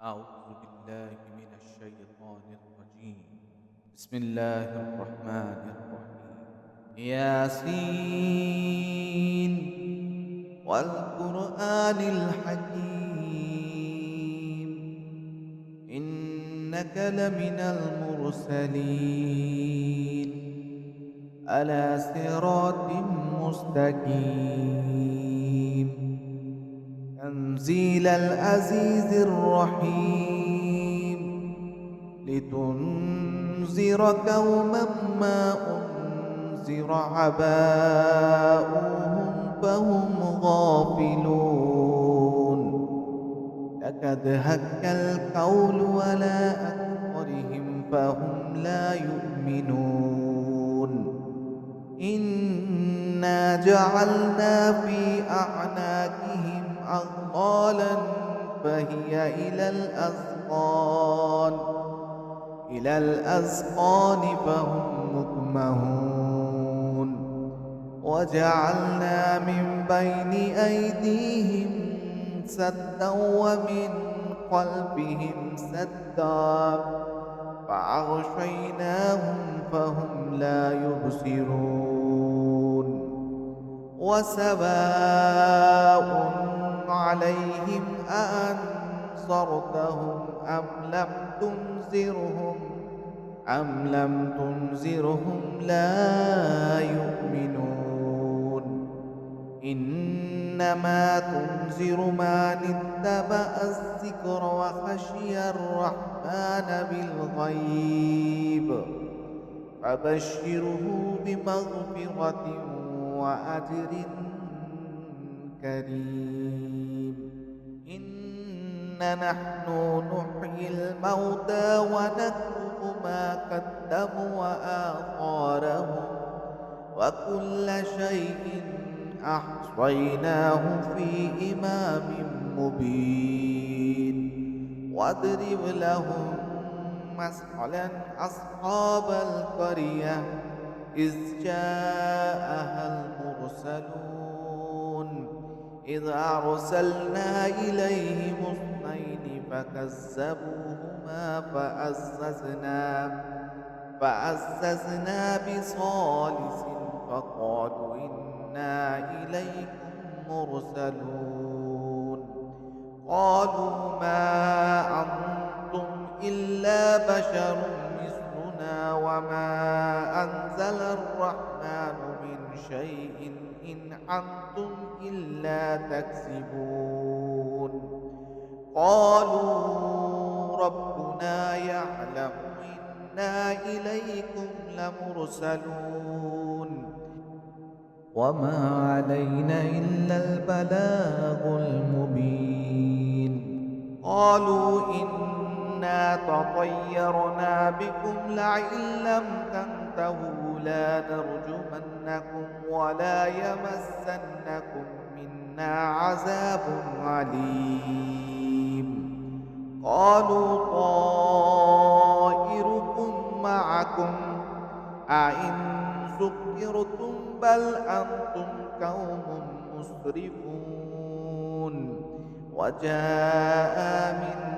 أعوذ بالله من الشيطان الرجيم. بسم الله الرحمن الرحيم. ياسين والقرآن الحكيم إنك لمن المرسلين على صراط مستقيم تنزيل العزيز الرحيم لتنذر قوما ما أنذر آباؤهم فهم غافلون لقد حق القول على أكثرهم فهم لا يؤمنون إنا جعلنا في أعناقهم أغلالا فهي إلى الأذقان فهم مقمحون وجعلنا من بين أيديهم سدا ومن خلفهم سدا فأغشيناهم فهم لا يبصرون وسواء عليهم أأنذرتهم أم لم تنذرهم لا يؤمنون إنما تنذر من اتبع الذكر وخشي الرحمن بالغيب فبشره بمغفرة وأجر كريم إنا نحن نحيي الموتى ونكتب ما قدموا وآثارهم وكل شيء أحصيناه في إمام مبين واضرب لهم مثلا أصحاب القرية إذ جاءها المرسلون إذ أرسلنا إليهم اثنين فكذبوهما فعززنا بثالث فقالوا إنا إليكم مرسلون قالوا ما أنتم إلا بشر مثلنا وما أنزل الرحمن من شيء إن أنتم إلا تكذبون قالوا ربنا يعلم إنا إليكم لمرسلون وما علينا إلا البلاغ المبين قالوا إنا تطيرنا بكم لئن لم تنتهوا لنرجمنكم ولا يمسنكم منا عذاب عليم قالوا طائركم معكم أئن ذكرتم بل أنتم قوم مسرفون وجاء من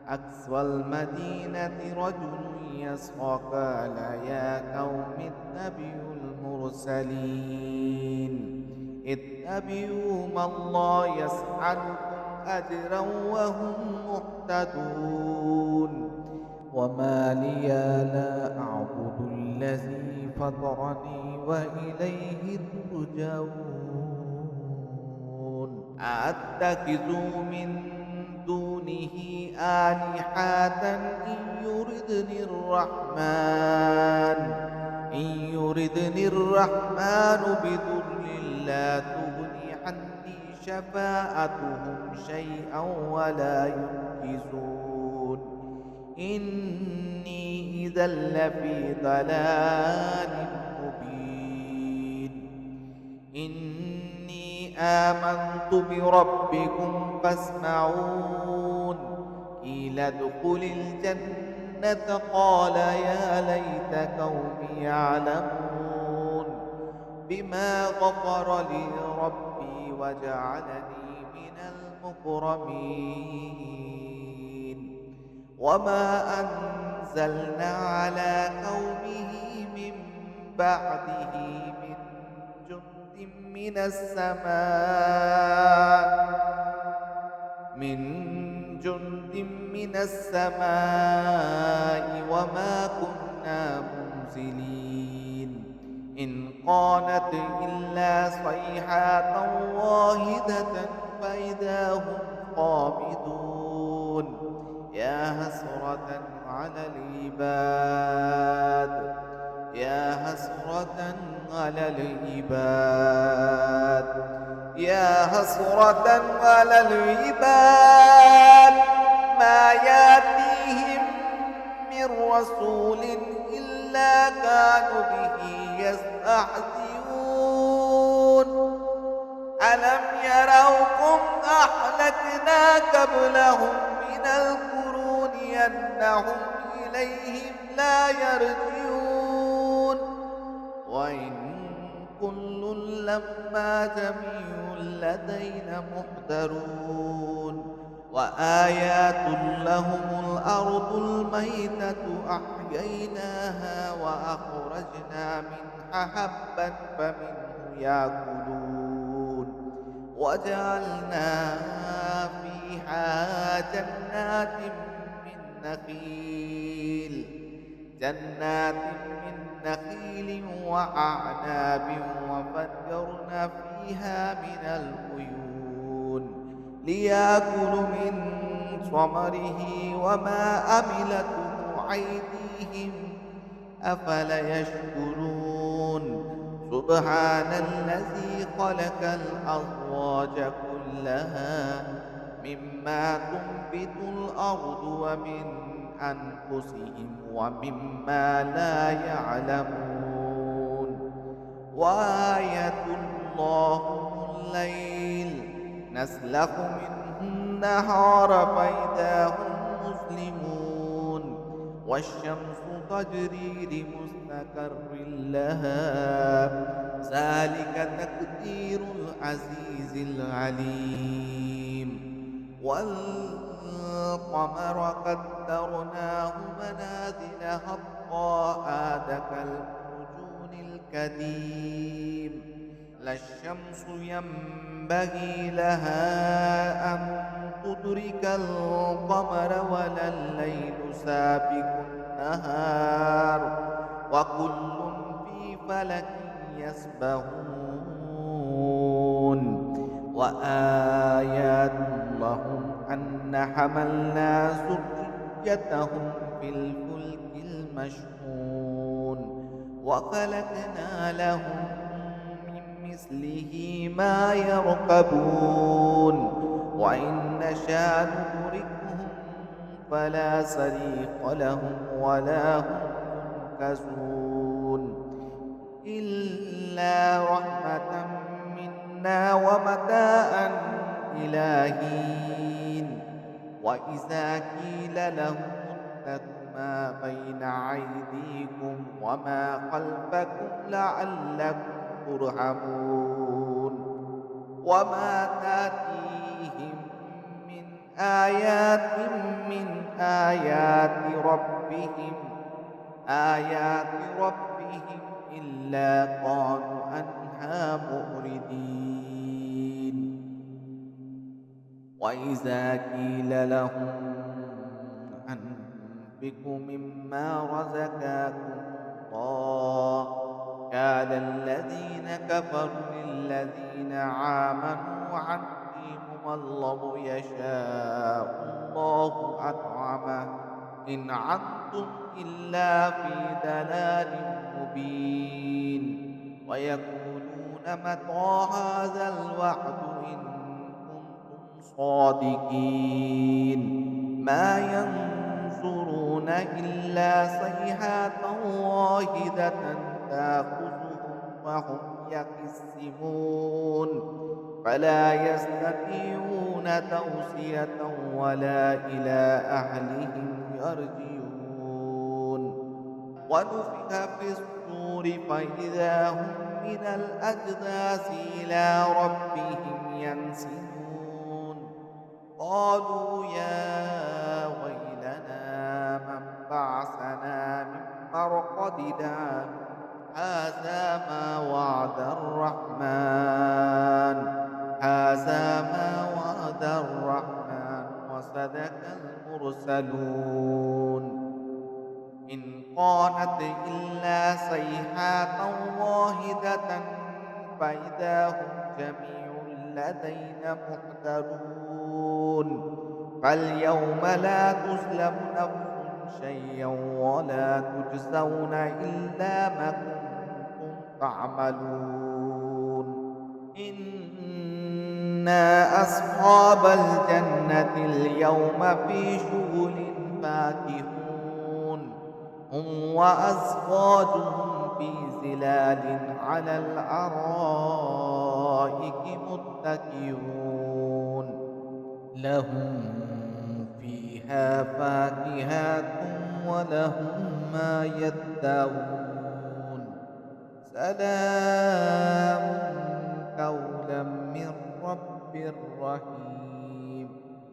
أقصى المدينة رجل يسعى قال يا قوم اتبعوا المرسلين اتبعوا من لا يسألكم أجرا وهم مهتدون وما لي لا أعبد الذي فطرني وإليه ترجعون أأتخذ من دونه آلهة إن يردني الرحمن بضر لا تغني عني شفاعتهم شيئا ولا ينقذون إني إذا لفي ضلال مبين إني آمنت بربكم فاسمعون قيل ادخل الجنة قال يا ليت قومي يعلمون بما غفر لي ربي وجعلني من المكرمين مكرمين وما أنزلنا على قومه من بعده من جند من السماء وما كنا منزلين إن كانت إلا صيحة واحدة فإذا هم خامدون يا حسرة على العباد يا حسرة على العباد يا حسرة على العباد ما يأتيهم من رسول إلا كانوا به يستهزئون ألم يروا كم أهلكنا قبلهم من القرون أنهم إليهم لا يرجعون وإن كل لما جميع لدينا محضرون وآيات لهم الأرض الميتة أحييناها وأخرجنا منها حبا فمنه يأكلون وجعلنا فيها جنات من نخيل وأعناب وفجرنا فيها من العيون ليأكلوا من ثمره وما عملته أيديهم أفلا يشكرون سبحان الذي خلق الأزواج كلها مما تنبت الأرض ومن أنفسهم ومما لا يعلمون وآية الله الليل نسلخ منه النهار فإذا هم مسلمون والشمس تجري لمستقر لها ذلك تقدير العزيز العليم والقمر قدرناه منازل حتى عاد كالعرجون القديم لا الشمس ينبغي لها أن تدرك القمر ولا الليل سابق النهار وكل في فلك يسبحون وآيات لهم أن حملنا ذريتهم في الفلك المشحون وخلقنا لهم من مثله ما يركبون وإن نشاء نغرقهم فلا صريخ لهم ولا هم ينقذون إلا رحمة منا ومتاعا إلى حين وإذا قيل لهم اتقوا ما بين أيديكم وما خلفكم لعلكم ترحمون وما تأتيهم من آيات ربهم إلا قالوا عنها مؤردين وإذا قيل لهم أنفقوا مما رزقكم الله قال الذين كفروا للذين آمنوا عنهم الله يشاء الله أطعمه إن أنتم إلا في ضلال مبين ويقولون متى هذا الوعد إن كنتم صادقين ما ينظرون إلا صيحة واحدة تأخذهم وهم يخصمون فلا يستطيعون توصية ولا إلى أهلهم يرجعون ونفخ في الصور فإذا هم من الأجداث إلى ربهم ينسلون قالوا يا ويلنا من بعثنا من مرقدنا هذا ما وعد الرحمن وصدق المرسلون إن كانت إلا صيحة واحدة فإذا هم جميع لدينا محضرون فاليوم لا تظلم نفس شيئا ولا تجزون إلا ما كنتم تعملون إنا أصحاب الجنة اليوم في شغل فاكهون هم وأزواجهم في ظلال على الأرائك متكئون لهم فيها فاكهة ولهم ما يدعون سلام قولا من رب رحيم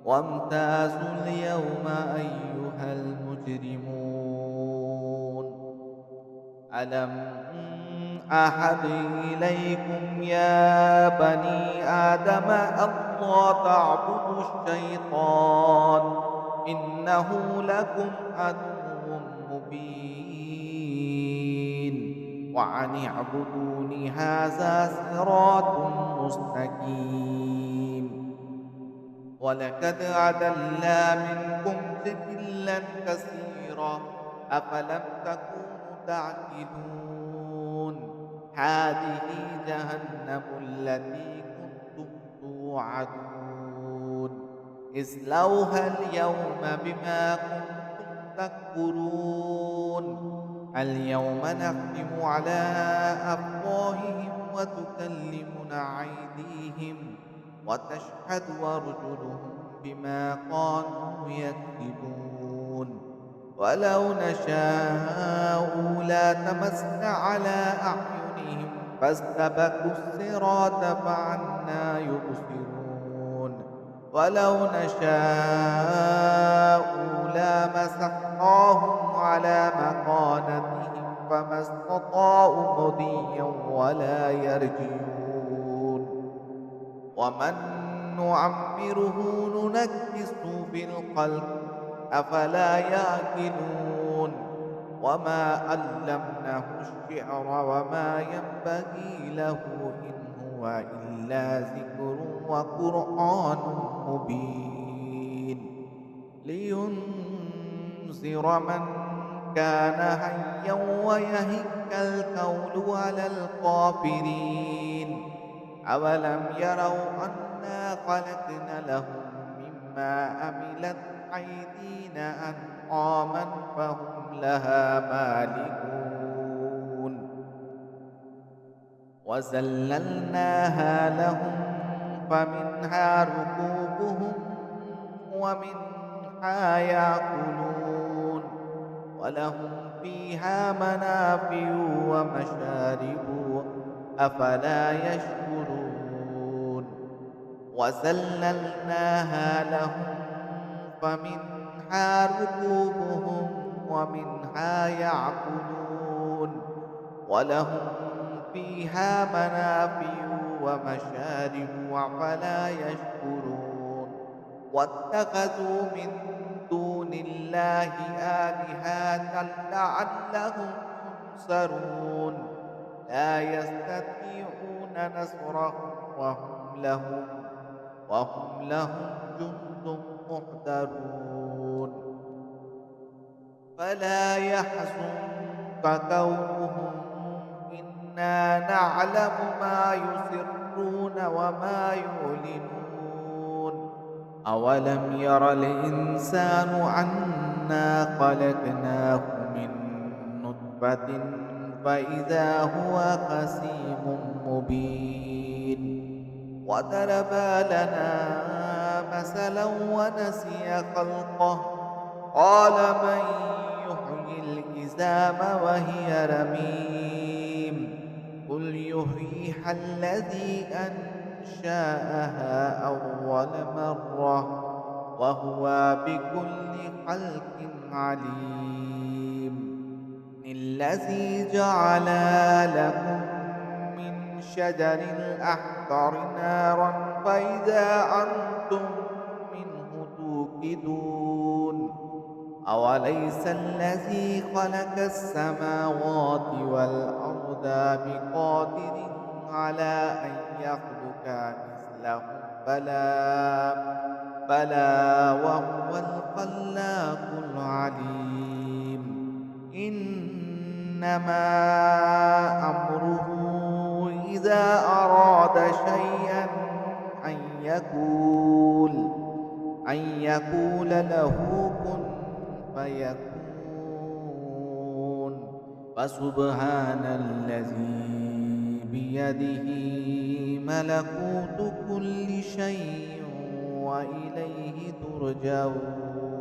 وامتازوا اليوم أيها المجرمون ألم أحد إليكم يا بني آدم ألا تعبدوا الشيطان إنه لكم عدو مبين وأن اعبدوني هذا صراط مستقيم ولقد أضل منكم جبلا كثيرا أفلم تكونوا تعقلون هذه جهنم التي كنتم توعدون اصلوها اليوم بما كنتم تكفرون اليوم نختم على أفواههم وتكلمنا أيديهم وتشهد أرجلهم بما كانوا يكسبون ولو نشاء لطمسنا على أعينهم فاستبقوا الصراط فعنا يبصرون ولو نشاء لمسخناهم على مكانتهم فما استطاعوا مضيا ولا يرجعون ومن نعمره ننكسه في الخلق أفلا يأكلون وما علمناه الشعر وما ينبغي له إن هو إلا ذكر وقرآن مبين لينذر من كان حيا ويهك القول على الكافرين أولم يروا أنا خلقنا لهم مما عملت أيدينا أنعاما فهم لها مالكون وذللناها لهم فمنها ركوبهم ومنها يأكلون ولهم فيها منافع ومشارب أفلا يشكرون وذللناها لهم فمنها ركوبهم ومنها يأكلون ولهم فيها منافع ومشارب أفلا يشكرون واتخذوا من دون الله آلهة لعلهم ينصرون لا يستطيعون نصرهم وهم لهم جند محضرون فلا يحزنك قولهم إنا نعلم ما يسرون وما يعلنون أولم ير الإنسان أنا خلقناه من نطفة فإذا هو خصيم مبين وضرب لنا مثلا ونسي خلقه قال من يحيي العظام وهي رميم قل يحييها الذي أنشأها أول مرة وهو بكل خلق عليم. الذي جعل لكم من شجر الأخضر نارا فإذا أنتم منه توقدون. أوليس الذي خلق السماوات والأرض بقادر على أن يخلق مثلهم؟ بلى وهو الخلاق العليم. إنما أمره إذا أراد شيئا أن يقول له كن فيكون. فسبحان الذي بيده ملكوت كل شيء وإليه ترجعون.